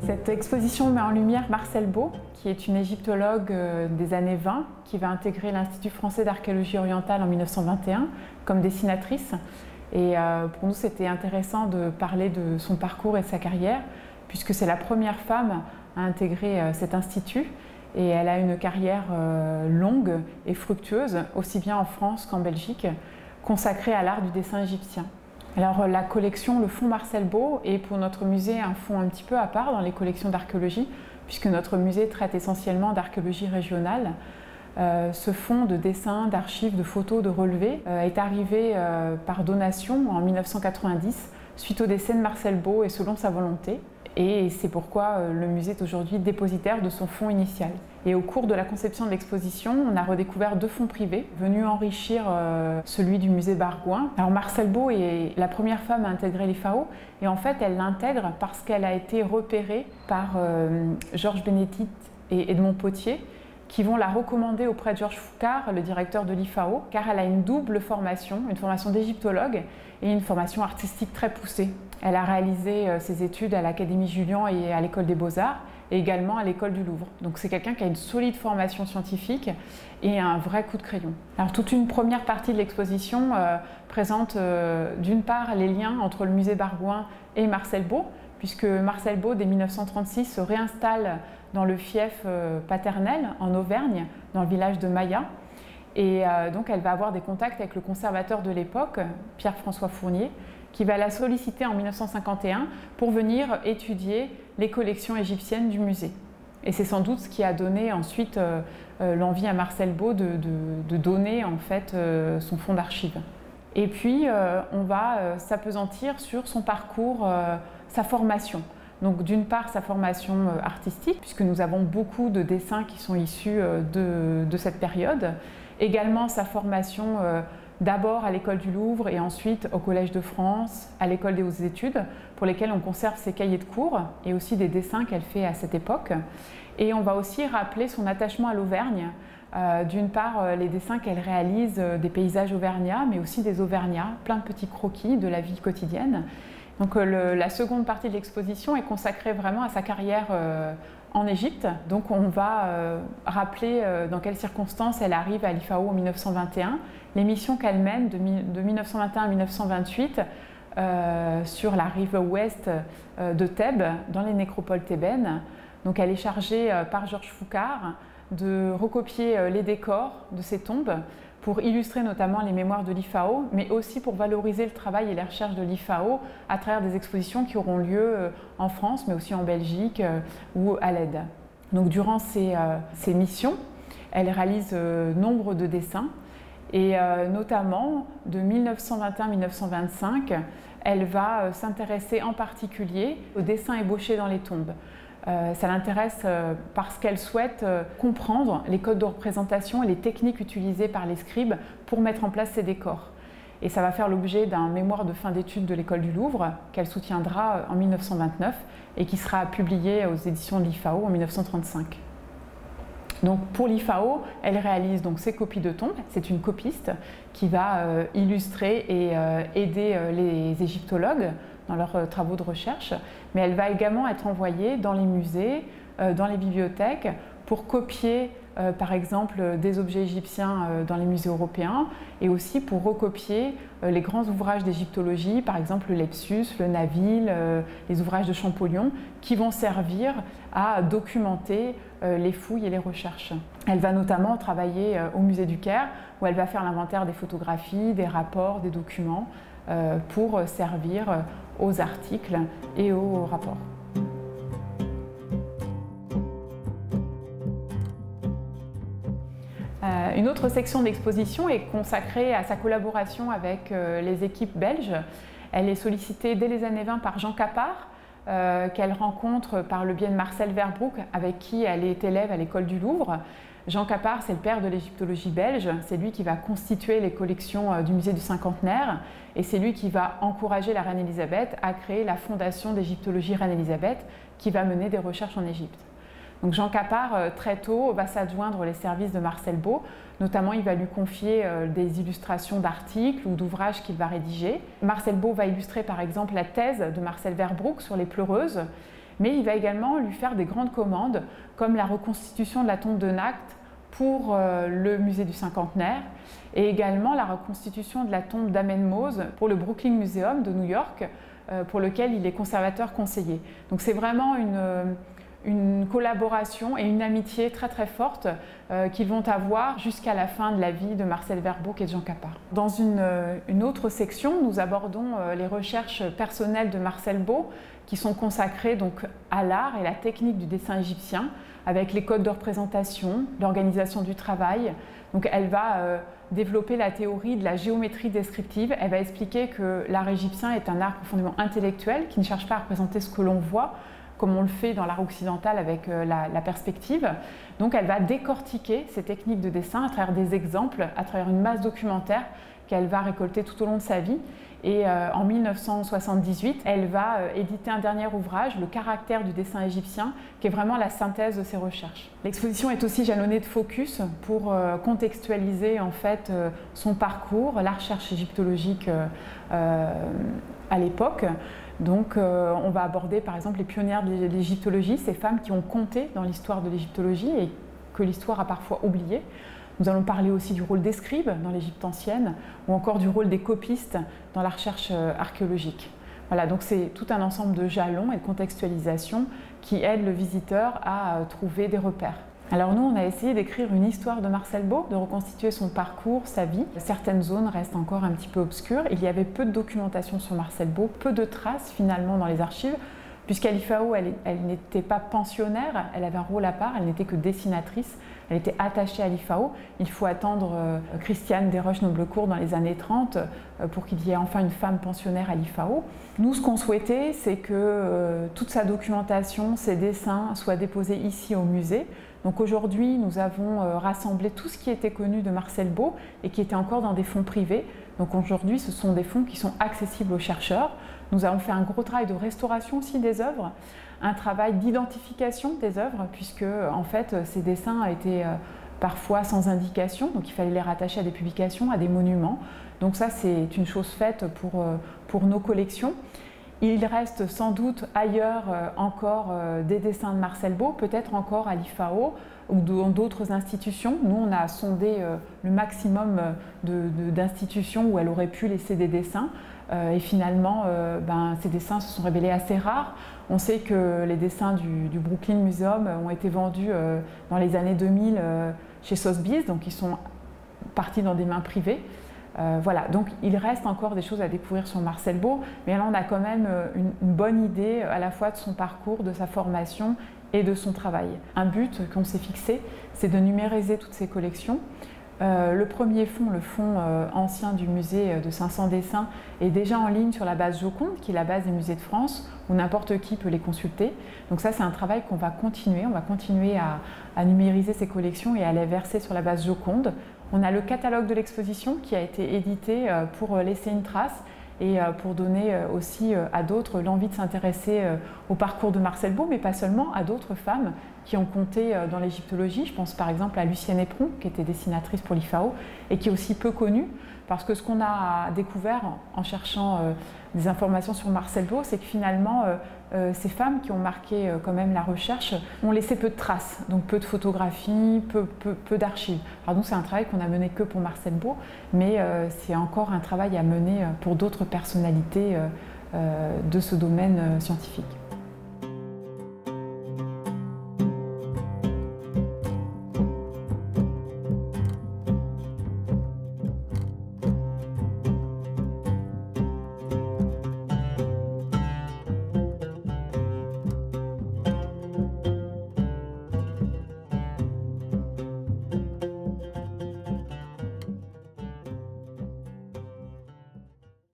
Cette exposition met en lumière Marcelle Beau, qui est une égyptologue des années 20, qui va intégrer l'Institut français d'archéologie orientale en 1921 comme dessinatrice. Et pour nous, c'était intéressant de parler de son parcours et de sa carrière, puisque c'est la première femme à intégrer cet institut. Et elle a une carrière longue et fructueuse, aussi bien en France qu'en Belgique, consacrée à l'art du dessin égyptien. Alors la collection, le fonds Marcelle Beau, est pour notre musée un fonds un petit peu à part dans les collections d'archéologie, puisque notre musée traite essentiellement d'archéologie régionale. Ce fonds de dessins, d'archives, de photos, de relevés est arrivé par donation en 1990, suite au décès de Marcelle Beau et selon sa volonté. Et c'est pourquoi le musée est aujourd'hui dépositaire de son fonds initial. Et au cours de la conception de l'exposition, on a redécouvert 2 fonds privés venus enrichir celui du musée Bargouin. Alors Marcelle Beau est la première femme à intégrer l'IFAO, et en fait elle l'intègre parce qu'elle a été repérée par Georges Bénédite et Edmond Potier, qui vont la recommander auprès de Georges Foucard, le directeur de l'IFAO, car elle a une double formation, une formation d'égyptologue et une formation artistique très poussée. Elle a réalisé ses études à l'Académie Julian et à l'École des Beaux-Arts, et également à l'École du Louvre. Donc c'est quelqu'un qui a une solide formation scientifique et un vrai coup de crayon. Alors toute une première partie de l'exposition présente d'une part les liens entre le musée Bargouin et Marcelle Beau, puisque Marcelle Beau, dès 1936, se réinstalle dans le fief paternel en Auvergne, dans le village de Maya. Et donc elle va avoir des contacts avec le conservateur de l'époque, Pierre-François Fournier, qui va la solliciter en 1951 pour venir étudier les collections égyptiennes du musée. Et c'est sans doute ce qui a donné ensuite l'envie à Marcelle Beau de donner en fait son fonds d'archives. Et puis on va s'appesantir sur son parcours, sa formation. Donc d'une part sa formation artistique, puisque nous avons beaucoup de dessins qui sont issus de cette période. Également sa formation d'abord à l'École du Louvre et ensuite au Collège de France, à l'École des Hautes Études, pour lesquelles on conserve ses cahiers de cours et aussi des dessins qu'elle fait à cette époque. Et on va aussi rappeler son attachement à l'Auvergne. D'une part, les dessins qu'elle réalise des paysages auvergnats, mais aussi des auvergnats, plein de petits croquis de la vie quotidienne. Donc la seconde partie de l'exposition est consacrée vraiment à sa carrière en Égypte. Donc on va rappeler dans quelles circonstances elle arrive à l'IFAO en 1921, les missions qu'elle mène de 1921 à 1928 sur la rive ouest de Thèbes, dans les nécropoles thébaines. Donc elle est chargée par Georges Foucard de recopier les décors de ces tombes pour illustrer notamment les mémoires de l'IFAO, mais aussi pour valoriser le travail et les recherches de l'IFAO à travers des expositions qui auront lieu en France, mais aussi en Belgique ou à l'AID. Donc durant ces missions, elle réalise nombre de dessins, et notamment de 1921-1925, elle va s'intéresser en particulier aux dessins ébauchés dans les tombes. Ça l'intéresse parce qu'elle souhaite comprendre les codes de représentation et les techniques utilisées par les scribes pour mettre en place ces décors. Et ça va faire l'objet d'un mémoire de fin d'études de l'École du Louvre qu'elle soutiendra en 1929 et qui sera publié aux éditions de l'IFAO en 1935. Donc pour l'IFAO, elle réalise donc ses copies de tombes. C'est une copiste qui va illustrer et aider les égyptologues dans leurs travaux de recherche, mais elle va également être envoyée dans les musées, dans les bibliothèques, pour copier par exemple des objets égyptiens dans les musées européens, et aussi pour recopier les grands ouvrages d'égyptologie, par exemple le Lepsus, le Naville, les ouvrages de Champollion, qui vont servir à documenter les fouilles et les recherches. Elle va notamment travailler au musée du Caire, où elle va faire l'inventaire des photographies, des rapports, des documents, pour servir aux articles et aux rapports. Une autre section de l'exposition est consacrée à sa collaboration avec les équipes belges. Elle est sollicitée dès les années 20 par Jean Capart, qu'elle rencontre par le biais de Marcel Verbroek, avec qui elle est élève à l'École du Louvre. Jean Capart, c'est le père de l'égyptologie belge, c'est lui qui va constituer les collections du musée du Cinquantenaire, et c'est lui qui va encourager la reine Elisabeth à créer la fondation d'égyptologie Reine Elisabeth, qui va mener des recherches en Égypte. Donc Jean Capart, très tôt, va s'adjoindre les services de Marcelle Beau. Notamment, il va lui confier des illustrations d'articles ou d'ouvrages qu'il va rédiger. Marcelle Beau va illustrer par exemple la thèse de Marcel Verbroek sur les pleureuses. Mais il va également lui faire des grandes commandes, comme la reconstitution de la tombe de Nacht pour le musée du cinquantenaire, et également la reconstitution de la tombe d'Amenmose pour le Brooklyn Museum de New York, pour lequel il est conservateur conseiller. Donc c'est vraiment une collaboration et une amitié très très forte qu'ils vont avoir jusqu'à la fin de la vie de Marcel Verbaud et de Jean Capart. Dans une autre section, nous abordons les recherches personnelles de Marcel Beau qui sont consacrées donc à l'art et la technique du dessin égyptien, avec les codes de représentation, l'organisation du travail. Donc elle va développer la théorie de la géométrie descriptive. Elle va expliquer que l'art égyptien est un art profondément intellectuel qui ne cherche pas à représenter ce que l'on voit, comme on le fait dans l'art occidental avec la perspective. Donc elle va décortiquer ces techniques de dessin à travers des exemples, à travers une masse documentaire qu'elle va récolter tout au long de sa vie. Et en 1978, elle va éditer un dernier ouvrage, Le caractère du dessin égyptien, qui est vraiment la synthèse de ses recherches. L'exposition est aussi jalonnée de focus pour contextualiser en fait son parcours, la recherche égyptologique à l'époque. Donc on va aborder par exemple les pionnières de l'égyptologie, ces femmes qui ont compté dans l'histoire de l'égyptologie et que l'histoire a parfois oublié. Nous allons parler aussi du rôle des scribes dans l'Égypte ancienne ou encore du rôle des copistes dans la recherche archéologique. Voilà, donc c'est tout un ensemble de jalons et de contextualisation qui aident le visiteur à trouver des repères. Alors nous, on a essayé d'écrire une histoire de Marcel Beau, de reconstituer son parcours, sa vie. Certaines zones restent encore un petit peu obscures. Il y avait peu de documentation sur Marcel Beau, peu de traces finalement dans les archives, puisqu'à l'IFAO, elle n'était pas pensionnaire, elle avait un rôle à part, elle n'était que dessinatrice, elle était attachée à l'IFAO. Il faut attendre Christiane Desroches-Noblecourt dans les années 30 pour qu'il y ait enfin une femme pensionnaire à l'IFAO. Nous, ce qu'on souhaitait, c'est que toute sa documentation, ses dessins soient déposés ici au musée. Donc aujourd'hui, nous avons rassemblé tout ce qui était connu de Marcel Beau et qui était encore dans des fonds privés. Donc aujourd'hui, ce sont des fonds qui sont accessibles aux chercheurs. Nous avons fait un gros travail de restauration aussi des œuvres, un travail d'identification des œuvres, puisque en fait, ces dessins étaient parfois sans indication, donc il fallait les rattacher à des publications, à des monuments. Donc ça, c'est une chose faite pour nos collections. Il reste sans doute ailleurs encore des dessins de Marcel Beau, peut-être encore à l'IFAO ou dans d'autres institutions. Nous, on a sondé le maximum d'institutions où elle aurait pu laisser des dessins. Et finalement, ces dessins se sont révélés assez rares. On sait que les dessins du Brooklyn Museum ont été vendus dans les années 2000 chez Sotheby's, donc ils sont partis dans des mains privées. Voilà, donc il reste encore des choses à découvrir sur Marcel Beau, mais là on a quand même une bonne idée à la fois de son parcours, de sa formation et de son travail. Un but qu'on s'est fixé, c'est de numériser toutes ces collections. Le premier fonds, le fonds ancien du musée de 500 dessins, est déjà en ligne sur la base Joconde, qui est la base des musées de France, où n'importe qui peut les consulter. Donc ça, c'est un travail qu'on va continuer. On va continuer à numériser ces collections et à les verser sur la base Joconde. On a le catalogue de l'exposition qui a été édité pour laisser une trace et pour donner aussi à d'autres l'envie de s'intéresser au parcours de Marcel Beau, mais pas seulement, à d'autres femmes qui ont compté dans l'égyptologie. Je pense par exemple à Lucienne Éperon, qui était dessinatrice pour l'IFAO et qui est aussi peu connue, parce que ce qu'on a découvert en cherchant des informations sur Marcel Beau, c'est que finalement, ces femmes qui ont marqué quand même la recherche ont laissé peu de traces, donc peu de photographies, peu d'archives. Alors nous, c'est un travail qu'on a mené que pour Marcel Beau, mais c'est encore un travail à mener pour d'autres personnalités de ce domaine scientifique.